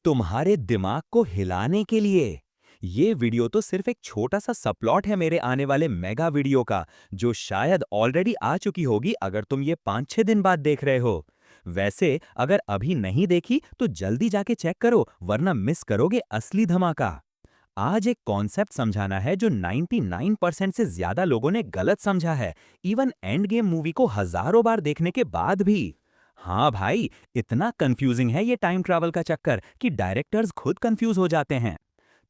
तुम्हारे दिमाग को हिलाने के लिए। ये वीडियो तो सिर्फ एक छोटा सा सबप्लॉट है मेरे आने वाले मेगा वीडियो का, जो शायद ऑलरेडी आ चुकी होगी अगर तुम ये 5-6 दिन बाद देख रहे हो। वैसे अगर अभी नहीं देखी तो जल्दी जाके चेक करो, वरना मिस करोगे असली धमाका। आज एक कॉन्सेप्ट समझाना है जो 99% से ज्यादा लोगों ने गलत समझा है, इवन एंड गेम मूवी को हजारों बार देखने के बाद भी। हाँ भाई, इतना कंफ्यूजिंग है ये टाइम ट्रैवल का चक्कर कि डायरेक्टर्स खुद कंफ्यूज हो जाते हैं।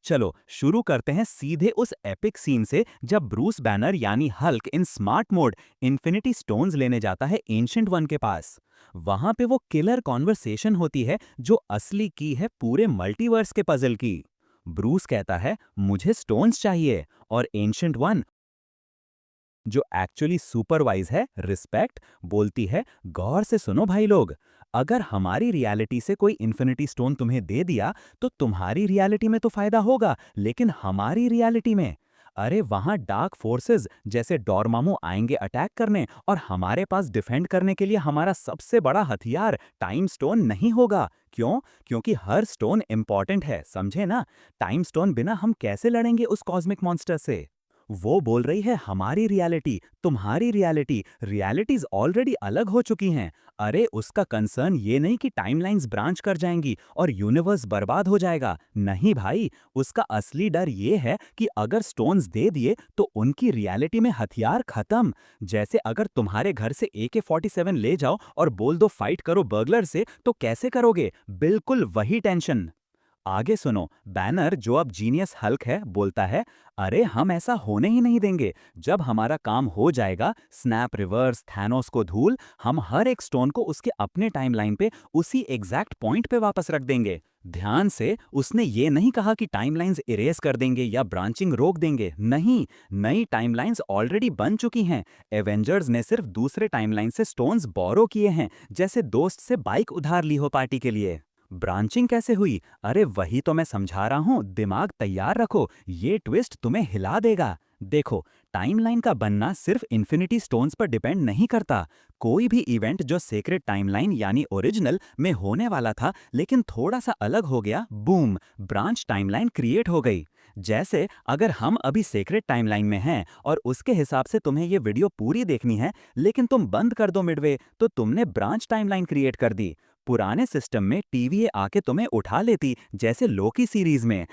चलो शुरू करते हैं सीधे उस एपिक सीन से, जब ब्रूस बैनर यानी हल्क इन स्मार्ट मोड इन्फिनिटी स्टोन्स लेने जाता है एंशिएंट वन के पास। वहां पे वो किलर कॉन्वर्सेशन होती है जो असली की है पूरे मल्टीवर्स के पजल की। ब्रूस कहता है मुझे स्टोन्स चाहिए, और एंशिएंट वन, जो एक्चुअली सुपरवाइज है रिस्पेक्ट, बोलती है गौर से सुनो भाई लोग, अगर हमारी रियलिटी से कोई इन्फिनिटी स्टोन तुम्हें दे दिया तो तुम्हारी रियलिटी में तो फायदा होगा, लेकिन हमारी रियलिटी में, अरे वहां डार्क फोर्सेस जैसे डॉर्मामू आएंगे अटैक करने, और हमारे पास डिफेंड करने के लिए हमारा सबसे बड़ा हथियार टाइम स्टोन नहीं होगा। क्यों? क्योंकि हर स्टोन इंपॉर्टेंट है, समझे ना? टाइम स्टोन बिना हम कैसे लड़ेंगे उस कॉस्मिक मॉन्स्टर से? वो बोल रही है हमारी रियलिटी, तुम्हारी रियलिटी, रियलिटीज ऑलरेडी अलग हो चुकी हैं। अरे उसका कंसर्न ये नहीं कि टाइमलाइंस ब्रांच कर जाएंगी और यूनिवर्स बर्बाद हो जाएगा, नहीं भाई। उसका असली डर ये है कि अगर स्टोन्स दे दिए तो उनकी रियलिटी में हथियार खत्म। जैसे अगर तुम्हारे घर से AK-47 ले जाओ और बोल दो फाइट करो बर्गलर से, तो कैसे करोगे? बिल्कुल वही टेंशन। आगे सुनो, बैनर जो अब जीनियस हल्क है बोलता है, अरे हम ऐसा होने ही नहीं देंगे। जब हमारा काम हो जाएगा, स्नैप रिवर्स, थैनोस को धूल, हम हर एक स्टोन को उसके अपने टाइमलाइन पे उसी एग्जैक्ट पॉइंट पे वापस रख देंगे। ध्यान से, उसने ये नहीं कहा कि टाइमलाइंस इरेज कर देंगे या ब्रांचिंग रोक देंगे, नहीं। नई टाइमलाइंस ऑलरेडी बन चुकी हैं। एवेंजर्स ने सिर्फ दूसरे टाइमलाइन से स्टोन्स बोरो किए हैं, जैसे दोस्त से बाइक उधार ली हो पार्टी के लिए। ब्रांचिंग कैसे हुई? अरे वही तो मैं समझा रहा हूं, दिमाग तैयार रखो, ये ट्विस्ट तुम्हें हिला देगा। देखो, टाइमलाइन का बनना सिर्फ इन्फिनिटी स्टोन्स पर डिपेंड नहीं करता। कोई भी इवेंट जो सेक्रेट टाइमलाइन यानी ओरिजिनल में होने वाला था लेकिन थोड़ा सा अलग हो गया, बूम, ब्रांच टाइमलाइन क्रिएट हो गई। जैसे अगर हम अभी सेक्रेट टाइमलाइन में हैं और उसके हिसाब से तुम्हें ये वीडियो पूरी देखनी है, लेकिन तुम बंद कर दो मिडवे, तो तुमने ब्रांच टाइमलाइन क्रिएट कर दी। पुराने सिस्टम में टीवीए आके तुम्हें उठा लेती, जैसे लोकी सीरीज में।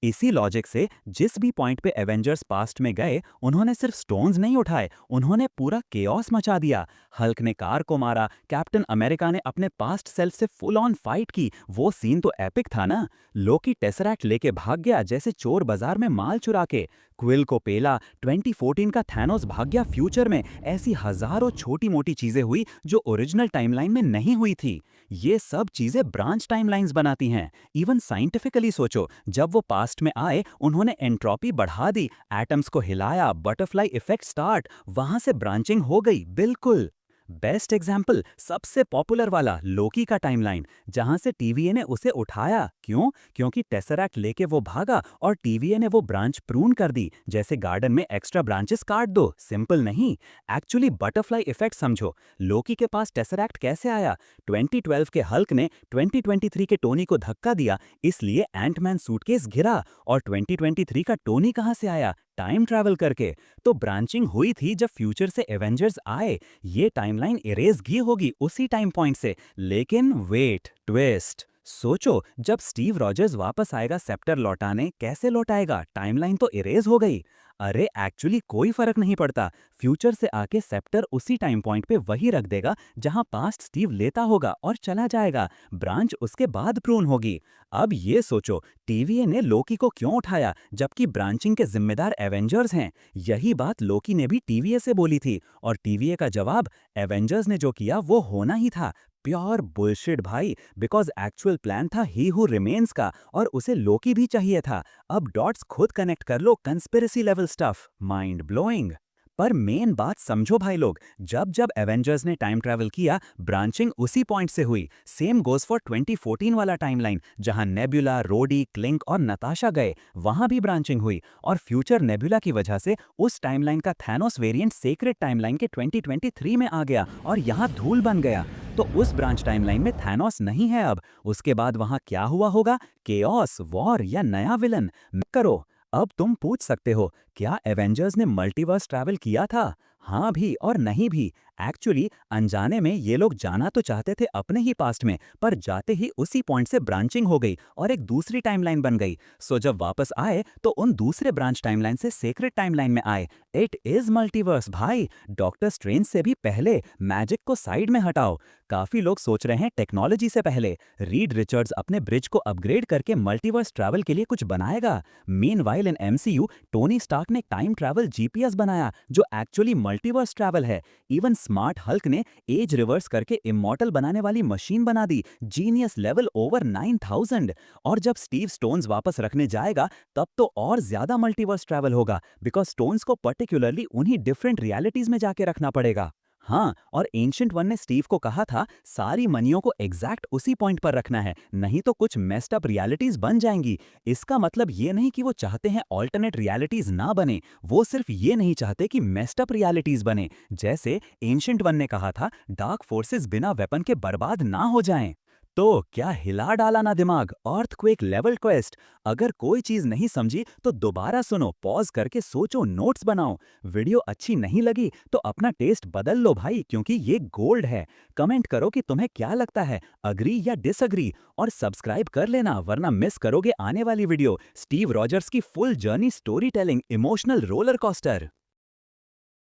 इसी लॉजिक से जिस भी पॉइंट पे एवेंजर्स पास्ट में गए, उन्होंने सिर्फ स्टोन्स नहीं उठाए, उन्होंने पूरा केओस मचा दिया। हल्क ने कार को मारा, कैप्टन अमेरिका ने अपने पास्ट सेल्फ से फुल ऑन फाइट की, वो सीन तो एपिक था ना। लोकी टेसरैक्ट लेके भाग गया जैसे चोर बाजार में माल चुरा के। क्विल को पेला, 2014 का थैनोस भाग गया फ्यूचर में। ऐसी हजारों छोटी मोटी चीजें हुई जो ओरिजिनल टाइमलाइन में नहीं हुई थी। ये सब चीजें ब्रांच टाइमलाइंस बनाती हैं। इवन साइंटिफिकली सोचो, जब वो पास्ट में आए, उन्होंने एंट्रोपी बढ़ा दी, एटम्स को हिलाया, बटरफ्लाई इफेक्ट स्टार्ट, वहां से ब्रांचिंग हो गई, बिल्कुल। बेस्ट एग्जाम्पल, सबसे पॉपुलर वाला, लोकी का टाइमलाइन, जहां से टीवीए ने उसे उठाया। क्यों? क्योंकि टेसरैक्ट लेके वो भागा और टीवीए ने वो ब्रांच प्रून कर दी, जैसे गार्डन में एक्स्ट्रा ब्रांचेस काट दो। सिंपल नहीं, एक्चुअली बटरफ्लाई इफेक्ट समझो। लोकी के पास टेसरैक्ट कैसे आया? 2012 के हल्क ने 2023 के टोनी को धक्का दिया, इसलिए एंटमैन सूटकेस घिरा। और 2023 का टोनी कहां से आया? टाइम ट्रैवल करके। तो ब्रांचिंग हुई थी जब फ्यूचर से एवेंजर्स आए। ये टाइमलाइन इरेज की होगी उसी टाइम पॉइंट से, लेकिन वेट, ट्विस्ट। सोचो, जब स्टीव रॉजर्स वापस आएगा सेप्टर लौटाने, कैसे लौटाएगा? टाइमलाइन तो इरेज हो गई। अरे एक्चुअली कोई फर्क नहीं पड़ता। फ्यूचर से आके सेप्टर उसी टाइम पॉइंट पे वही रख देगा जहां पास्ट स्टीव लेता होगा और चला जाएगा। ब्रांच उसके बाद प्रून होगी। अब ये सोचो, टीवीए ने लोकी को क्यों उठाया जबकि ब्रांचिंग के जिम्मेदार एवेंजर्स हैं? यही बात लोकी ने भी टीवीए से बोली थी, और टीवीए का जवाब, एवेंजर्स ने जो किया वो होना ही था। प्योर बुलशिट भाई, बिकॉज एक्चुअल प्लान था ही हु रिमेन्स का, और उसे लोकी भी चाहिए था। अब डॉट्स खुद कनेक्ट कर लो, conspiracy level stuff, mind blowing. पर मेन बात समझो भाई लोग, जब जब एवेंजर्स ने टाइम ट्रैवल किया, ब्रांचिंग उसी पॉइंट से हुई। सेम गोज फॉर 2014 वाला टाइमलाइन, जहां नेबुला, रोडी, क्लिंक और नताशा गए, वहां भी ब्रांचिंग हुई। और फ्यूचर नेबुला की वजह से उस टाइमलाइन का थैनोस वेरिएंट सीक्रेट टाइमलाइन के 2023 में आ गया और यहां धूल बन गया। तो उस ब्रांच टाइमलाइन में थैनोस नहीं है अब। उसके बाद वहां क्या हुआ होगा? केओस, वॉर या नया विलन? करो। अब तुम पूछ सकते हो, क्या एवेंजर्स ने मल्टीवर्स ट्रैवल किया था? हाँ भी और नहीं भी। एक्चुअली अनजाने में ये लोग जाना तो चाहते थे अपने ही पास्ट में, पर जाते ही उसी पॉइंट से ब्रांचिंग हो गई और एक दूसरी टाइमलाइन बन गई। सो जब वापस आए तो उन दूसरे ब्रांच टाइमलाइन से सीक्रेट टाइमलाइन में आए। इट इज मल्टीवर्स भाई। डॉक्टर स्ट्रेंज से भी पहले। मैजिक को साइड में हटाओ। काफी लोग सोच रहे हैं टेक्नोलॉजी से पहले। रीड रिचर्ड्स अपने ब्रिज को अपग्रेड करके मल्टीवर्स ट्रैवल के लिए कुछ बनाएगा। मीनवाइल इन एमसीयू, टोनी स्टार्क ने टाइम ट्रैवल जीपीएस बनाया जो एक्चुअली मल्टीवर्स ट्रैवल है। इवन स्मार्ट हल्क ने एज रिवर्स करके इमॉर्टल बनाने वाली मशीन बना दी। Genius level over 9000। और जब स्टीव स्टोन्स वापस रखने जाएगा, तब तो और ज्यादा मल्टीवर्स ट्रैवल होगा, बिकॉज स्टोन्स को पर्टिकुलरली उन्हीं डिफरेंट रियलिटीज में जाके रखना पड़ेगा। हाँ, और एंशिएंट वन ने स्टीव को कहा था सारी मनियों को एग्जैक्ट उसी पॉइंट पर रखना है, नहीं तो कुछ मेस्ड अप रियलिटीज बन जाएंगी। इसका मतलब ये नहीं कि वो चाहते हैं ऑल्टरनेट रियलिटीज ना बने, वो सिर्फ ये नहीं चाहते कि मेस्ड अप रियलिटीज बने। जैसे एंशिएंट वन ने कहा था, डार्क फोर्सेस बिना वेपन के बर्बाद ना हो जाएं। तो क्या हिला डाला ना दिमाग? Earthquake level quest. अगर कोई चीज नहीं समझी तो दोबारा सुनो, पॉज करके सोचो, नोट्स बनाओ। वीडियो अच्छी नहीं लगी तो अपना टेस्ट बदल लो भाई, क्योंकि ये गोल्ड है। कमेंट करो कि तुम्हें क्या लगता है, अग्री या डिसअग्री। और सब्सक्राइब कर लेना, वरना मिस करोगे आने वाली वीडियो। स्टीव रॉजर्स की full journey story telling, emotional roller coaster.